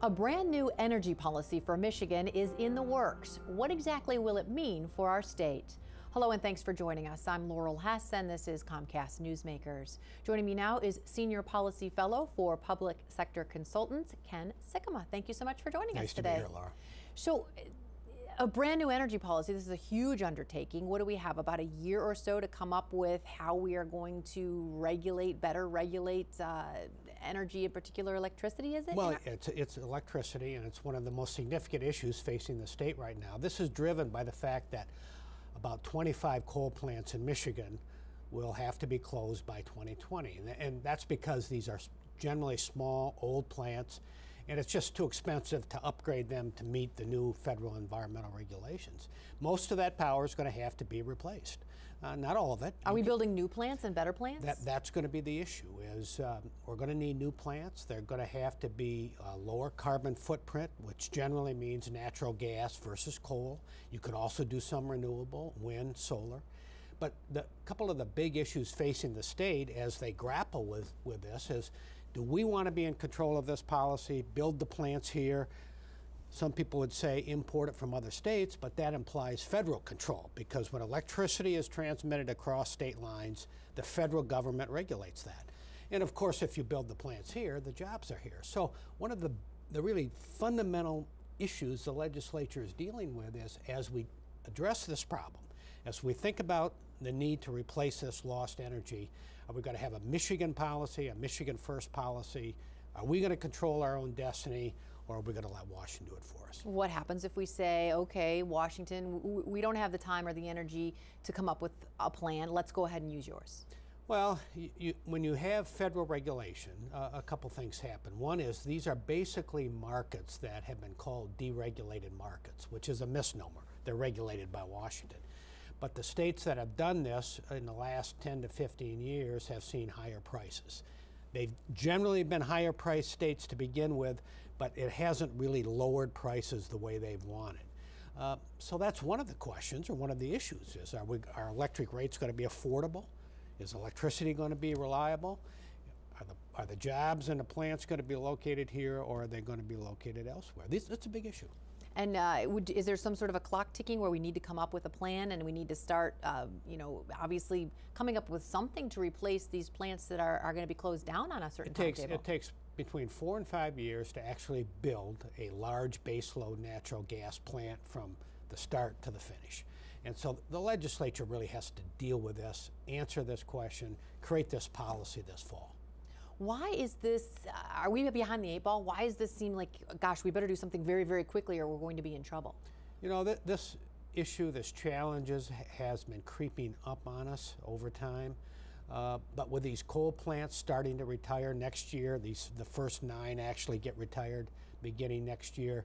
A brand new energy policy for Michigan is in the works. What exactly will it mean for our state? Hello and thanks for joining us. I'm Laurel Hess and this is Comcast Newsmakers. Joining me now is Senior Policy Fellow for Public Sector Consultants, Ken Sikkema. Thank you so much for joining us today. Nice to be here, Laura. So, a brand new energy policy, this is a huge undertaking. What do we have, about a year or so to come up with how we are going to better regulate energy, in particular electricity, is it? Well, it's electricity, and it's one of the most significant issues facing the state right now. This is driven by the fact that about 25 coal plants in Michigan will have to be closed by 2020. And that's because these are generally small, old plants, and it's just too expensive to upgrade them to meet the new federal environmental regulations. Most of that power is going to have to be replaced. Not all of it. Are we building new plants and better plants? That's going to be the issue. We're going to need new plants. They're going to have to be a lower carbon footprint, which generally means natural gas versus coal. You could also do some renewable, wind, solar. But a couple of the big issues facing the state as they grapple with this is, do we want to be in control of this policy, build the plants here? Some people would say import it from other states, but that implies federal control, because when electricity is transmitted across state lines, the federal government regulates that. And of course, if you build the plants here, the jobs are here. So one of the really fundamental issues the legislature is dealing with is, as we address this problem, as we think about the need to replace this lost energy, are we going to have a Michigan policy, a Michigan first policy? Are we going to control our own destiny, or are we going to let Washington do it for us? What happens if we say, okay, Washington, we don't have the time or the energy to come up with a plan, let's go ahead and use yours? Well, when you have federal regulation, a couple things happen. One is these are basically markets that have been called deregulated markets, which is a misnomer. They're regulated by Washington. But the states that have done this in the last 10 to 15 years have seen higher prices. They've generally been higher priced states to begin with, but it hasn't really lowered prices the way they've wanted. So that's one of the questions, or one of the issues, is are electric rates going to be affordable? Is electricity going to be reliable? Are the jobs and the plants going to be located here, or are they going to be located elsewhere? That's a big issue. And is there some sort of a clock ticking where we need to come up with a plan and we need to start, obviously coming up with something to replace these plants that are going to be closed down on a certain timetable? It takes between 4 and 5 years to actually build a large baseload natural gas plant from the start to the finish. And so the legislature really has to deal with this, answer this question, create this policy this fall. Why is this, are we behind the 8 ball? Why does this seem like, gosh, we better do something very, very quickly or we're going to be in trouble? You know, this issue, this challenge has been creeping up on us over time. But with these coal plants starting to retire next year, the first 9 actually get retired beginning next year,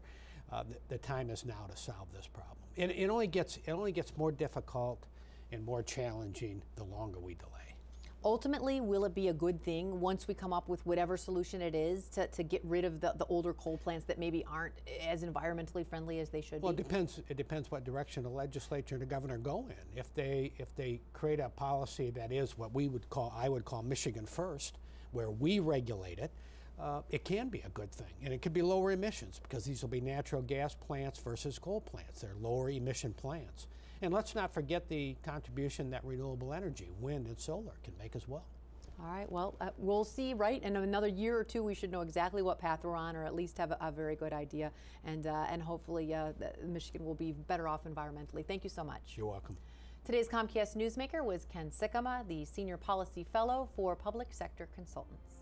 the time is now to solve this problem. It only gets more difficult and more challenging the longer we delay. Ultimately, will it be a good thing once we come up with whatever solution it is to get rid of the older coal plants that maybe aren't as environmentally friendly as they should be? Well, it depends what direction the legislature and the governor go in. If they create a policy that is what I would call Michigan first, where we regulate it, it can be a good thing. And it could be lower emissions, because these will be natural gas plants versus coal plants. They're lower emission plants. And let's not forget the contribution that renewable energy, wind and solar, can make as well. All right, well, we'll see, right? In another year or two, we should know exactly what path we're on, or at least have a very good idea. And hopefully Michigan will be better off environmentally. Thank you so much. You're welcome. Today's Comcast Newsmaker was Ken Sikkema, the Senior Policy Fellow for Public Sector Consultants.